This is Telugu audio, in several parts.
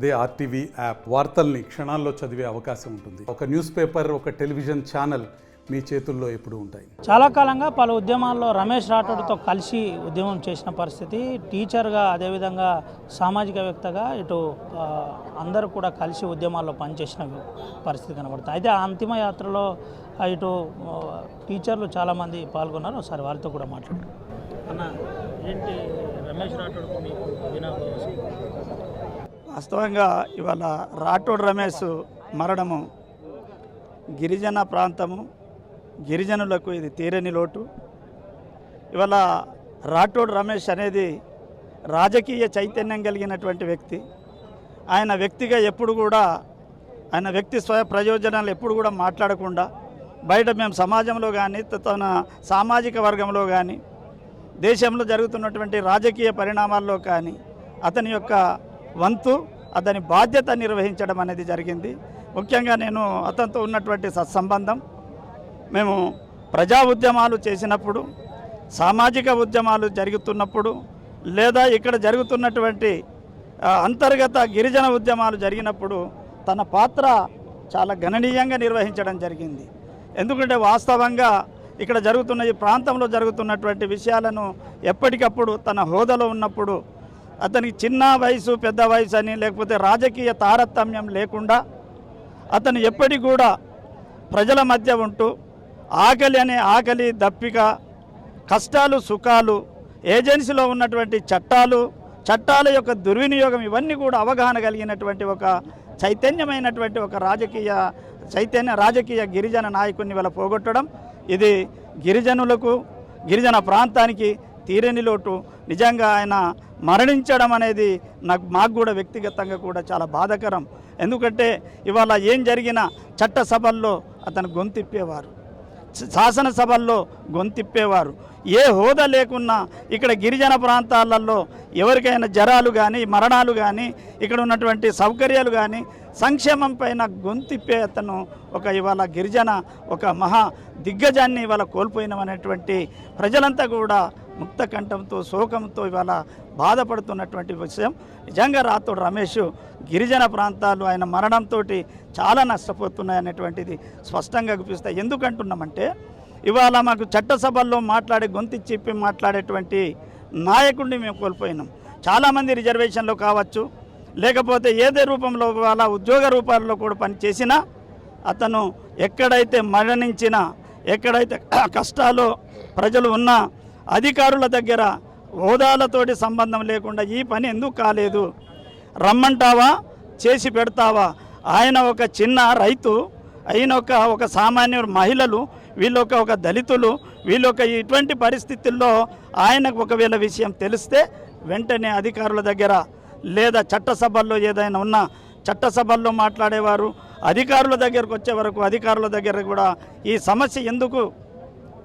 అదే ఆర్టీవీ యాప్ వార్తల్ని క్షణాల్లో చదివే అవకాశం ఉంటుంది. ఒక న్యూస్ పేపర్, ఒక టెలివిజన్ ఛానల్ మీ చేతుల్లో ఎప్పుడూ ఉంటాయి. చాలా కాలంగా పలు ఉద్యమాల్లో రమేష్ రాఠోడ్తో కలిసి ఉద్యమం చేసిన పరిస్థితి, టీచర్గా అదేవిధంగా సామాజికవేత్తగా ఇటు అందరూ కూడా కలిసి ఉద్యమాల్లో పనిచేసిన పరిస్థితి కనబడుతుంది. అయితే ఆ అంతిమ యాత్రలో ఇటు టీచర్లు చాలామంది పాల్గొన్నారు. ఒకసారి వారితో కూడా మాట్లాడారు. అన్న, ఏంటి రమేష్ రాఠోడ్కు మీకు వినాభాసం? వాస్తవంగా ఇవాళ రాఠోడ్ రమేష్ మరణము గిరిజన ప్రాంతము, గిరిజనులకు ఇది తీరని లోటు. ఇవాళ రాఠోడ్ రమేష్ అనేది రాజకీయ చైతన్యం కలిగినటువంటి వ్యక్తి. ఆయన వ్యక్తిగా ఎప్పుడు కూడా ఆయన వ్యక్తి స్వయ ప్రయోజనాలు ఎప్పుడు కూడా మాట్లాడకుండా బయట మేము సమాజంలో కానీ తన సామాజిక వర్గంలో కానీ దేశంలో జరుగుతున్నటువంటి రాజకీయ పరిణామాల్లో కానీ అతని యొక్క వంతు, అతని బాధ్యత నిర్వహించడం అనేది జరిగింది. ముఖ్యంగా నేను అతనితో ఉన్నటువంటి సత్సంబంధం, మేము ప్రజా ఉద్యమాలు చేసినప్పుడు, సామాజిక ఉద్యమాలు జరుగుతున్నప్పుడు, లేదా ఇక్కడ జరుగుతున్నటువంటి అంతర్గత గిరిజన ఉద్యమాలు జరిగినప్పుడు తన పాత్ర చాలా గణనీయంగా నిర్వహించడం జరిగింది. ఎందుకంటే వాస్తవంగా ఇక్కడ జరుగుతున్న ఈ ప్రాంతంలో జరుగుతున్నటువంటి విషయాలను ఎప్పటికప్పుడు తన హోదాలో ఉన్నప్పుడు అతనికి చిన్న వయసు పెద్ద వయసు అని లేకపోతే రాజకీయ తారతమ్యం లేకుండా అతను ఎప్పటికి కూడా ప్రజల మధ్య ఉంటూ ఆకలి అనే ఆకలి, దప్పిక, కష్టాలు, సుఖాలు, ఏజెన్సీలో ఉన్నటువంటి చట్టాల యొక్క దుర్వినియోగం ఇవన్నీ కూడా అవగాహన కలిగినటువంటి ఒక చైతన్యమైనటువంటి ఒక రాజకీయ గిరిజన నాయకుడిని వల్ల పోగొట్టడం ఇది గిరిజనులకు, గిరిజన ప్రాంతానికి తీరని లోటు. నిజంగా ఆయన మరణించడం అనేది మాకు కూడా వ్యక్తిగతంగా కూడా చాలా బాధాకరం. ఎందుకంటే ఇవాళ ఏం జరిగినా చట్టసభల్లో అతను గొంతిప్పేవారు, శాసనసభల్లో గొంతిప్పేవారు. ఏ హోదా లేకున్నా ఇక్కడ గిరిజన ప్రాంతాలలో ఎవరికైనా జ్వరాలు కానీ మరణాలు కానీ ఇక్కడ ఉన్నటువంటి సౌకర్యాలు కానీ సంక్షేమం పైన గొంతిప్పే అతను ఇవాళ గిరిజన ఒక మహా దిగ్గజాన్ని ఇవాళ కోల్పోయినమనేటువంటి ప్రజలంతా కూడా ముక్త కంఠంతో శోకంతో ఇవాళ బాధపడుతున్నటువంటి విషయం. నిజంగా రాథోడ్ రమేష్ గిరిజన ప్రాంతాలు ఆయన మరణంతో చాలా నష్టపోతున్నాయి అనేటువంటిది స్పష్టంగా చూపిస్తాయి. ఎందుకంటున్నామంటే ఇవాళ మాకు చట్టసభల్లో గొంతు చెప్పి మాట్లాడేటువంటి నాయకుడిని మేము కోల్పోయినాం. చాలామంది రిజర్వేషన్లో కావచ్చు, లేకపోతే ఏదే రూపంలో వాళ్ళ ఉద్యోగ రూపాల్లో కూడా పనిచేసినా అతను ఎక్కడైతే మరణించినా, ఎక్కడైతే కష్టాలు ప్రజలు ఉన్నా అధికారుల దగ్గర హోదాలతోటి సంబంధం లేకుండా ఈ పని ఎందుకు కాలేదు, రమ్మంటావా, చేసి పెడతావా? ఆయన ఒక చిన్న రైతు, అయిన ఒక సామాన్య మహిళలు, వీళ్ళొక ఒక దళితులు, వీళ్ళొక ఇటువంటి పరిస్థితుల్లో ఆయనకు ఒకవేళ విషయం తెలిస్తే వెంటనే అధికారుల దగ్గర లేదా చట్టసభల్లో ఏదైనా ఉన్నా చట్టసభల్లో మాట్లాడేవారు. అధికారుల దగ్గరకు వచ్చే వరకు అధికారుల దగ్గర కూడా ఈ సమస్య ఎందుకు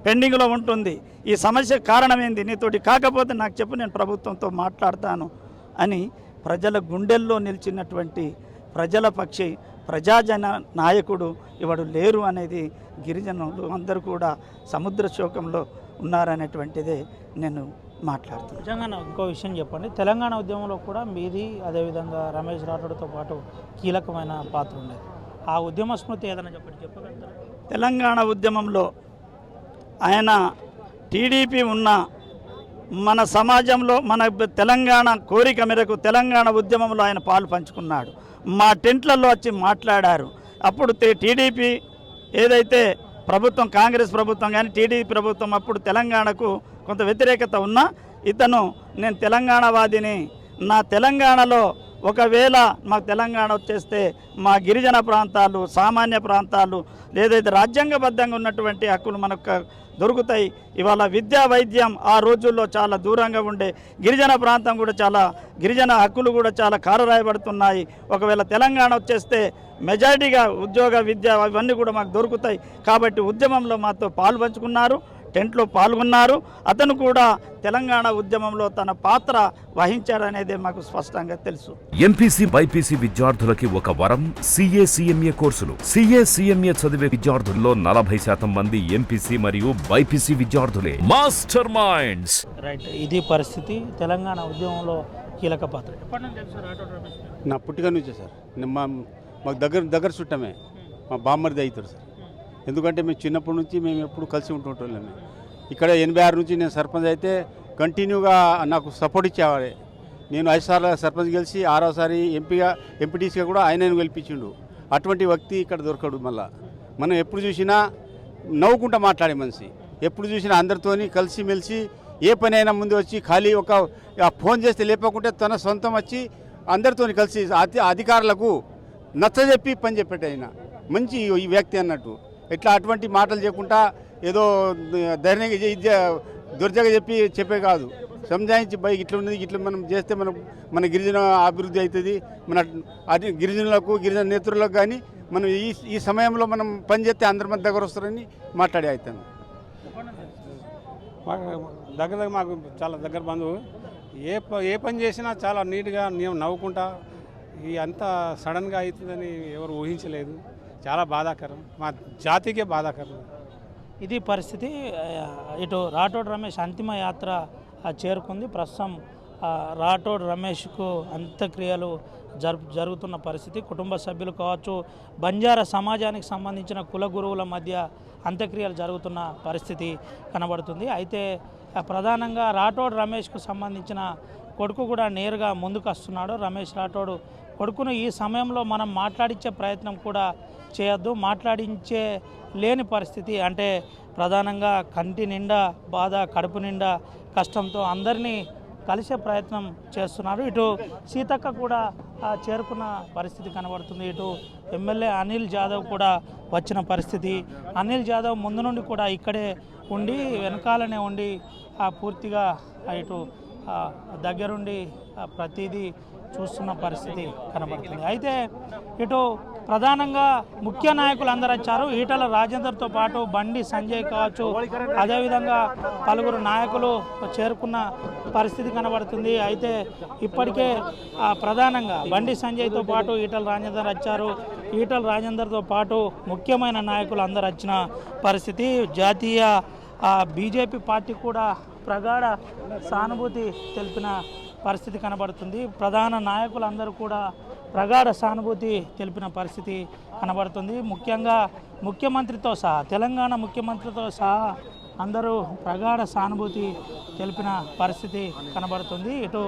పెండింగ్లో ఉంటుంది, ఈ సమస్య కారణం ఏంది, నీతోటి కాకపోతే నాకు చెప్పు, నేను ప్రభుత్వంతో మాట్లాడతాను అని ప్రజల గుండెల్లో నిలిచినటువంటి ప్రజల పక్షి ప్రజాజన నాయకుడు ఇవాడు లేరు అనేది గిరిజనులు అందరూ కూడా సముద్ర శోకంలో ఉన్నారనేటువంటిదే నేను మాట్లాడుతున్నాను. నిజంగా ఇంకో విషయం చెప్పండి, తెలంగాణ ఉద్యమంలో కూడా మీది అదేవిధంగా రమేష్ రాఠోడ్తో పాటు కీలకమైన పాత్ర ఉండేది. ఆ ఉద్యమ స్మృతి ఏదైనా చెప్పగలుగుతారా? తెలంగాణ ఉద్యమంలో ఆయన టీడీపీ ఉన్న మన సమాజంలో మన తెలంగాణ కోరిక మేరకు తెలంగాణ ఉద్యమంలో ఆయన పాలు పంచుకున్నాడు. మా టెంట్లలో వచ్చి మాట్లాడారు. అప్పుడు టీడీపీ ఏదైతే ప్రభుత్వం, కాంగ్రెస్ ప్రభుత్వం కానీ టీడీపీ ప్రభుత్వం అప్పుడు తెలంగాణకు కొంత వ్యతిరేకత ఉన్నా నేను తెలంగాణవాదిని, నా తెలంగాణలో ఒకవేళ మాకు తెలంగాణ వచ్చేస్తే మా గిరిజన ప్రాంతాలు, సామాన్య ప్రాంతాలు లేదైతే రాజ్యాంగబద్ధంగా ఉన్నటువంటి హక్కులు మనకు దొరుకుతాయి. ఇవాళ విద్యా వైద్యం ఆ రోజుల్లో చాలా దూరంగా ఉండే గిరిజన ప్రాంతం కూడా గిరిజన హక్కులు కూడా చాలా కారరాయబడుతున్నాయి. ఒకవేళ తెలంగాణ వచ్చేస్తే మెజారిటీగా ఉద్యోగ విద్య ఇవన్నీ కూడా మాకు దొరుకుతాయి. కాబట్టి ఉద్యమంలో మాతో పాలు పంచుకున్నారు, టెంట్లో పాల్గొన్నారు. అతను కూడా తెలంగాణ ఉద్యమంలో తన పాత్ర వహించారనేది మాకు స్పష్టంగా తెలుసు. ఎంపీసీ బైపీసీ విద్యార్థులకి ఒక వరం CA CMA కోర్సులు. CA CMA చదివే విద్యార్థుల్లో 40% మంది ఎంపీసీ మరియు బైపీసీ విద్యార్థులే. Master minds. రైట్, ఇది పరిస్థితి. తెలంగాణ ఉద్యమంలో కీలక పాత్ర. ఎప్పటి నుంచి తెలుసు రాటోడ్ రమేష్? నా పుట్టిక నుంచే సార్. మాకు దగ్గర చుట్టమే, మా బామ్మరిది అవుతారు సార్. ఎందుకంటే మేము చిన్నప్పటి నుంచి మేము ఎప్పుడు కలిసి ఉంటుంటాం. ఇక్కడ 86 నుంచి నేను సర్పంచ్ అయితే కంటిన్యూగా నాకు సపోర్ట్ ఇచ్చేవాడే. నేను 5 సార్లు సర్పంచ్ గెలిచి 6వ సారి ఎంపీటీసీగా కూడా ఆయన గెలిపించిండు. అటువంటి వ్యక్తి ఇక్కడ దొరకడు. మళ్ళా మనం ఎప్పుడు చూసినా నవ్వుకుంటా మాట్లాడే మనిషి, ఎప్పుడు చూసినా అందరితోని కలిసిమెలిసి ఏ పని అయినా ముందు వచ్చి ఖాళీ ఒక ఫోన్ చేస్తే లేపకుంటే తన సొంతం వచ్చి అందరితో కలిసి అధికారులకు నచ్చజెప్పి పని చెప్పేట ఆయన మంచి ఈ వ్యక్తి అన్నట్టు. ఇట్లా అటువంటి మాటలు చెప్పకుండా ఏదో ధైర్యంగా దుర్జగా చెప్పే కాదు, సంజాయించి బైక్ ఇట్లా ఉన్నది, ఇట్లా మనం చేస్తే మన గిరిజన అభివృద్ధి అవుతుంది, మన గిరిజనులకు గిరిజన నేతృలకు కానీ మనం ఈ సమయంలో మనం పని చేస్తే అందరి మంది దగ్గర వస్తారని మాట్లాడి అవుతాను. దగ్గర మాకు చాలా దగ్గర బంధువు. ఏ పని చేసినా చాలా నీట్గా మేము నవ్వుకుంటా, ఈ అంతా సడన్గా అవుతుందని ఎవరు ఊహించలేదు. చాలా బాధాకరం, మా జాతికే బాధాకరం. ఇది పరిస్థితి. ఇటు రాటోడ్ రమేష్ అంతిమ యాత్ర చేరుకుంది. ప్రస్తుతం రాటోడ్ రమేష్కు అంత్యక్రియలు జరుగుతున్న పరిస్థితి. కుటుంబ సభ్యులు కావచ్చు, బంజారా సమాజానికి సంబంధించిన కుల గురువుల మధ్య అంత్యక్రియలు జరుగుతున్న పరిస్థితి కనబడుతుంది. అయితే ప్రధానంగా రాటోడ్ రమేష్కు సంబంధించిన కొడుకు కూడా నేరుగా ముందుకు వస్తున్నాడు. రమేష్ రాటోడ్ కొడుకును ఈ సమయంలో మనం మాట్లాడించే ప్రయత్నం కూడా చేయొద్దు, మాట్లాడించే లేని పరిస్థితి. అంటే ప్రధానంగా కంటి నిండా బాధ, కడుపు నిండా కష్టంతో అందరినీ కలిసే ప్రయత్నం చేస్తున్నారు. ఇటు సీతక్క కూడా చేరుకున్న పరిస్థితి కనబడుతుంది. ఇటు ఎమ్మెల్యే అనిల్ జాదవ్ కూడా వచ్చిన పరిస్థితి. అనిల్ జాదవ్ ముందు నుండి కూడా ఇక్కడే ఉండి వెనకాలనే ఉండి పూర్తిగా ఇటు దగ్గరుండి ప్రతిదీ చూస్తున్న పరిస్థితి కనబడుతుంది. అయితే ఇటు ప్రధానంగా ముఖ్య నాయకులు అందరూ వచ్చారు. ఈటల రాజేందర్తో పాటు బండి సంజయ్ కావచ్చు, అదేవిధంగా పలువురు నాయకులు చేరుకున్న పరిస్థితి కనబడుతుంది. అయితే ఇప్పటికే ప్రధానంగా బండి సంజయ్తో పాటు ఈటల రాజేందర్ వచ్చారు. ఈటల రాజేందర్తో పాటు ముఖ్యమైన నాయకులు అందరూ వచ్చిన పరిస్థితి. జాతీయ బీజేపీ పార్టీ కూడా ప్రగాఢ సానుభూతి తెలిపిన పరిస్థితి కనబడుతుంది. ప్రధాన నాయకులందరూ కూడా ప్రగాఢ సానుభూతి తెలిపిన పరిస్థితి కనబడుతుంది. ముఖ్యంగా ముఖ్యమంత్రితో సహా, తెలంగాణ ముఖ్యమంత్రితో సహా అందరూ ప్రగాఢ సానుభూతి తెలిపిన పరిస్థితి కనబడుతుంది. ఇటు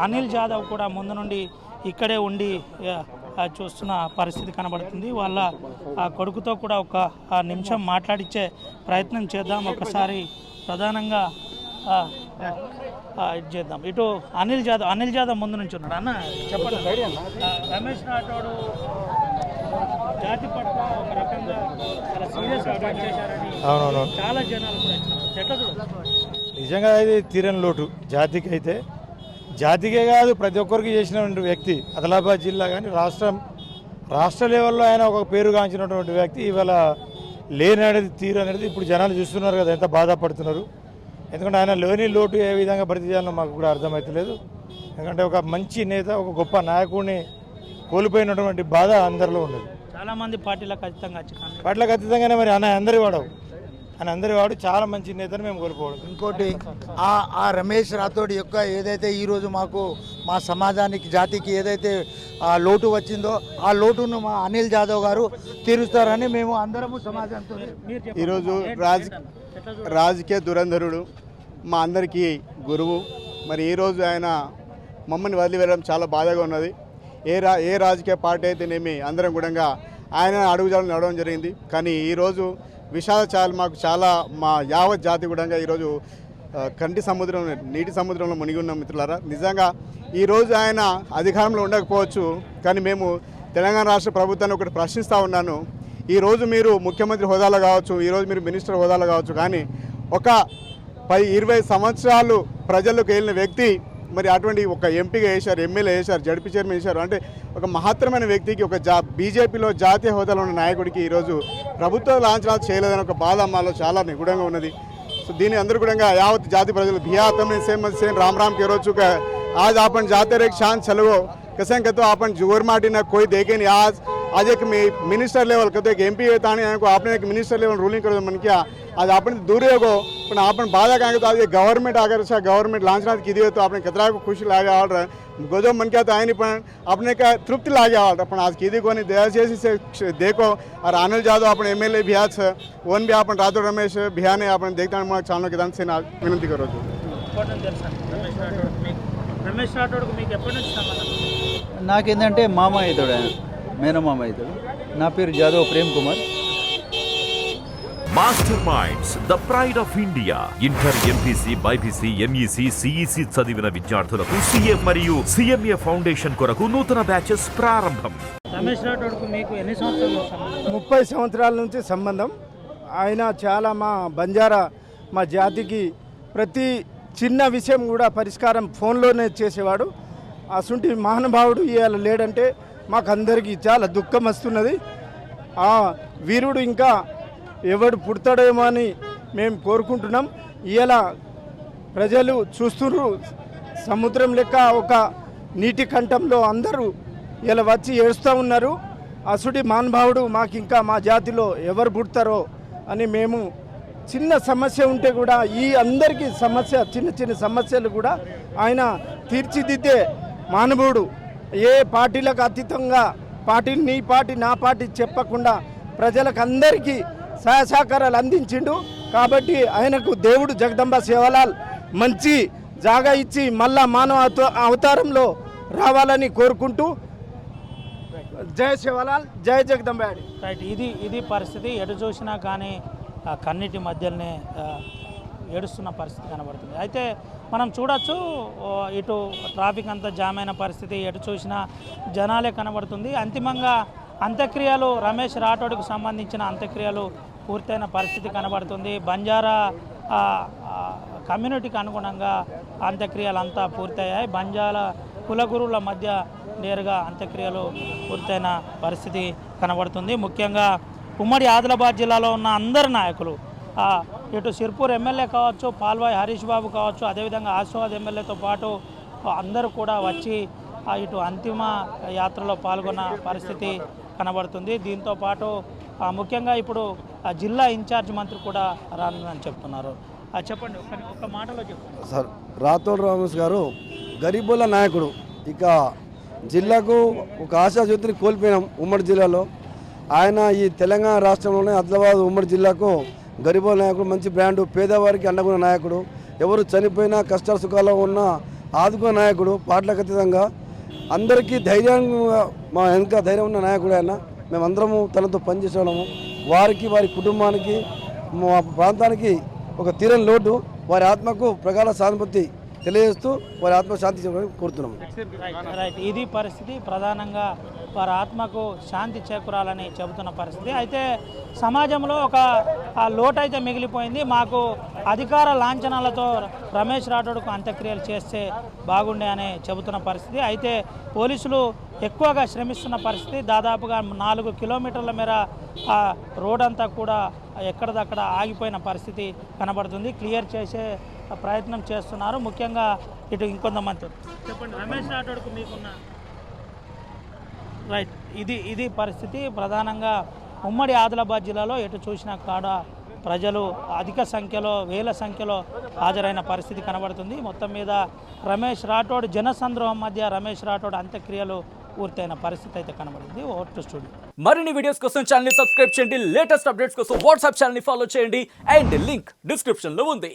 అనిల్ జాదవ్ కూడా ముందు నుండి ఇక్కడే ఉండి చూస్తున్న పరిస్థితి కనబడుతుంది. వాళ్ళ కొడుకుతో కూడా ఒక నిమిషం మాట్లాడించే ప్రయత్నం చేద్దాం. ఒకసారి ప్రధానంగా ఇది చేద్దాం. ఇటు అనిల్ జాదవ్ ముందు నుంచి ఉన్నాడు. అన్న చెప్పండి, రమేష్ రాటోడ్ జాతి పట్ల ఒక రకంగా చాలా సీరియస్ అటాక్ చేశారని చాలా జనాలు కూడా ఎట్లా చూడాలి? నిజంగా ఇది తీరని లోటు జాతికి. అయితే జాతికే కాదు, ప్రతి ఒక్కరికి చేసినటువంటి వ్యక్తి. ఆదిలాబాద్ జిల్లా కానీ రాష్ట్ర లెవెల్లో ఆయన ఒక పేరుగాంచినటువంటి వ్యక్తి ఇవాళ లేననేది తీరు అనేది ఇప్పుడు జనాలు చూస్తున్నారు కదా, ఎంత బాధపడుతున్నారు. ఎందుకంటే ఆయన లేని లోటు ఏ విధంగా భర్తీ చేయాలో మాకు కూడా అర్థమవుతలేదు. ఎందుకంటే ఒక మంచి నేత, ఒక గొప్ప నాయకుడిని కోల్పోయినటువంటి బాధ అందరిలో ఉన్నది. చాలామంది పార్టీలకు ఖచ్చితంగానే మరి అందరి వాడు చాలా మంచి నేతను మేము కోల్పోవడం. ఇంకోటి ఆ రమేష్ రాథోడ్ యొక్క ఏదైతే ఈరోజు మాకు మా సమాజానికి జాతికి ఏదైతే ఆ లోటు వచ్చిందో ఆ లోటును మా అనిల్ జాదవ్ గారు తీరుస్తారని మేము అందరము సమాజంతో. ఈరోజు రాజకీయ దురంధరుడు, మా అందరికీ గురువు. మరి ఈరోజు ఆయన మమ్మల్ని వదిలి వెళ్ళడం చాలా బాధగా ఉన్నది. ఏ రాజకీయ పార్టీ అయితేనేమి అందరం కూడా ఆయన అడుగుజాడలు నడవడం జరిగింది. కానీ ఈరోజు విషాద ఛాయలు మాకు చాలా, మా యావత్ జాతి కూడా ఈరోజు నీటి సముద్రంలో మునిగి ఉన్నాం మిత్రులారా. నిజంగా ఈరోజు ఆయన అధికారంలో ఉండకపోవచ్చు, కానీ మేము తెలంగాణ రాష్ట్ర ప్రభుత్వాన్ని ఒకటి ప్రశ్నిస్తూ ఉన్నాను. ఈరోజు మీరు ముఖ్యమంత్రి హోదాలో కావచ్చు, ఈరోజు మీరు మినిస్టర్ హోదాలో కావచ్చు, కానీ ఒక 10-20 సంవత్సరాలు ప్రజల్లోకి వెళ్ళిన వ్యక్తి మరి అటువంటి ఒక ఎంపీగా వేశారు, ఎమ్మెల్యే వేశారు, జడ్పీ చైర్మన్ వేశారు. అంటే ఒక మహత్తరమైన వ్యక్తికి, ఒక బీజేపీలో జాతీయ హోదాలో ఉన్న నాయకుడికి ఈరోజు ప్రభుత్వ లాంఛనాలు చేయలేదని ఒక బాధ మాలో చాలా నిగూఢంగా ఉన్నది. సో దీన్ని అందరూ కూడా యావత్ జాతి ప్రజలు भियातम ने सेम राम राम के रो चुका है. आज अपन जाते रहे शांत चलो कसं कहतो आपण जोर माटी ना कोई देखे नहीं. आज एक मिनिस्टर लेवल कहते एक एमपी आपने एक मिनिस्टर लेवल रूलिंग कर मन क्या आज आपने दूर हो पण आपन बाधा कहेंगे तो आज गवर्नमेंट अगर गवर्नमेंट लांछनाथ की तो आपने कितना खुशी लागे आल गोजो मन क्या तो आए नहीं पण अपने का तृप्ति लागे आल पण आज की को दयచేసి से देखो और अनिल जादव अपन एमएलए भी आज वन भी अपन राठौड़ रमेश बिहाने अपन देखता ఛానల్ के दान से विनंती करो రమేష్ రాఠోడ్కు మీకు ఎప్పటి నుంచి సంబంధం? నాకేంటంటే మామ అవుతాడు, ఆయన మేనమామ అవుతాడు. నా పేరు Jadhav Prem Kumar. Master minds the pride of India. Inter, MPC, BiPC, MEC, CEC చదివిన విద్యార్థులకు సిఏ మరియు సిఎంఏ ఫౌండేషన్ కొరకు నూతన బ్యాచెస్ ప్రారంభం. రమేష్ రాఠోడ్కు మీకు ఎన్ని సంవత్సరాల సంబంధం? 30 సంవత్సరాల నుంచి సంబంధం. ఆయన చాలా మా బంజారా మా జాతికి ప్రతి చిన్న విషయం కూడా పరిష్కారం ఫోన్లోనే చేసేవాడు. అసుంటి మహానుభావుడు ఇవాళ లేడంటే మాకు అందరికీ చాలా దుఃఖం వస్తున్నది. ఆ వీరుడు ఇంకా ఎవడు పుడతాడేమో అని మేము కోరుకుంటున్నాం. ఇవాళ ప్రజలు చూస్తున్నారు, సముద్రం లెక్క ఒక నీటి కంఠంలో అందరూ ఇలా వచ్చి ఏడుస్తూ ఉన్నారు. అసుడి మహానుభావుడు మాకు ఇంకా మా జాతిలో ఎవరు పుడతారో అని మేము చిన్న సమస్య ఉంటే కూడా ఈ అందరికీ సమస్య చిన్న చిన్న సమస్యలు కూడా ఆయన తీర్చిదిద్దే మానవుడు. ఏ పార్టీలకు అతీతంగా పార్టీలు నీ పార్టీ నా పార్టీ చెప్పకుండా ప్రజలకు అందరికీ సహాయ సహకారాలు అందించిండు. కాబట్టి ఆయనకు దేవుడు జగదంబ సేవలాల్ మంచి జాగా ఇచ్చి మళ్ళా మానవ అవతారంలో రావాలని కోరుకుంటూ జై సేవలాల్, జై జగదంబ. రైట్, ఇది పరిస్థితి. ఎటు చూసినా కానీ కన్నిటి మధ్యలోనే ఏడుస్తున్న పరిస్థితి కనబడుతుంది. అయితే మనం చూడొచ్చు, ఇటు ట్రాఫిక్ అంతా జామ్ అయిన పరిస్థితి, ఎటు చూసినా జనాలే కనబడుతుంది. అంతిమంగా అంత్యక్రియలు, రమేష్ రాఠోడ్కు సంబంధించిన అంత్యక్రియలు పూర్తయిన పరిస్థితి కనబడుతుంది. బంజారా కమ్యూనిటీకి అనుగుణంగా అంత్యక్రియలు అంతా పూర్తయ్యాయి. బంజారా కులగురువుల మధ్య నేరుగా అంత్యక్రియలు పూర్తయిన పరిస్థితి కనబడుతుంది. ముఖ్యంగా ఉమ్మడి ఆదిలాబాద్ జిల్లాలో ఉన్న అందరు నాయకులు, ఇటు సిర్పూర్ ఎమ్మెల్యే కావచ్చు, పాల్వాయి హరీష్ బాబు కావచ్చు, అదేవిధంగా ఆసిఫాబాద్ ఎమ్మెల్యేతో పాటు అందరూ కూడా వచ్చి ఇటు అంతిమ యాత్రలో పాల్గొన్న పరిస్థితి కనబడుతుంది. దీంతో పాటు ముఖ్యంగా ఇప్పుడు జిల్లా ఇన్ఛార్జ్ మంత్రి కూడా రానుందని చెప్తున్నారు. చెప్పండి, ఒక మాటలో చెప్పండి సార్. రాథోడ్ రమేష్ గారు గరీబుల నాయకుడు. ఇక జిల్లాకు ఒక ఆశాజ్యోతిని కోల్పోయినాం ఉమ్మడి జిల్లాలో. ఆయన ఈ తెలంగాణ రాష్ట్రంలోనే ఆదిలాబాద్ ఉమ్మడి జిల్లాకు గరీబుల నాయకుడు, మంచి బ్రాండు, పేదవారికి అండగున్న నాయకుడు, ఎవరు చనిపోయినా కష్ట సుఖాల్లో ఉన్న ఆదుకున్న నాయకుడు, పాటలకు అతీతంగా అందరికీ ధైర్యంగా మా వెనుక ధైర్యం ఉన్న నాయకుడు ఆయన. మేమందరము తనతో పనిచేసేవాళ్ళము. వారికి, వారి కుటుంబానికి, మా ప్రాంతానికి ఒక తీరని లోటు, వారి ఆత్మకు ప్రగాఢ సానుభూతి తెలియజేస్తూ వారి ఆత్మ శాంతి కోరుతున్నాము. రైట్, ఇది పరిస్థితి. ప్రధానంగా వారి ఆత్మకు శాంతి చేకూరాలని చెబుతున్న పరిస్థితి. అయితే సమాజంలో ఒక లోటు అయితే మిగిలిపోయింది. మాకు అధికార లాంఛనాలతో రమేష్ రాఠోడ్కు అంత్యక్రియలు చేస్తే బాగుండే అని చెబుతున్న పరిస్థితి. అయితే పోలీసులు ఎక్కువగా శ్రమిస్తున్న పరిస్థితి. దాదాపుగా 4 కిలోమీటర్ల మేర రోడ్ అంతా కూడా ఎక్కడిదక్కడ ఆగిపోయిన పరిస్థితి కనబడుతుంది. క్లియర్ చేసే ప్రయత్నం చేస్తున్నారు. ముఖ్యంగా ఇటు ఇంకొంతమంది. చెప్పండి, రమేష్ రాఠోడ్కు మీకున్న రైట్, ఇది పరిస్థితి. ప్రధానంగా ఉమ్మడి ఆదిలాబాద్ జిల్లాలో ఎటు చూసినా కాడ ప్రజలు అధిక సంఖ్యలో, వేల సంఖ్యలో హాజరైన పరిస్థితి కనబడుతుంది. మొత్తం మీద రమేష్ రాఠోడ్ జనసంద్రోహం మధ్య రమేష్ రాఠోడ్ అంత్యక్రియలు పూర్తయిన పరిస్థితి అయితే కనబడింది. Vote to studio. మరిన్ని వీడియోస్ కోసం ఛానల్ ని సబ్స్క్రైబ్ చేయండి. లేటెస్ట్ అప్డేట్స్ కోసం వాట్సాప్ ఛానల్ ని ఫాలో చేయండి. అండ్ లింక్ డిస్క్రిప్షన్ లో ఉంది.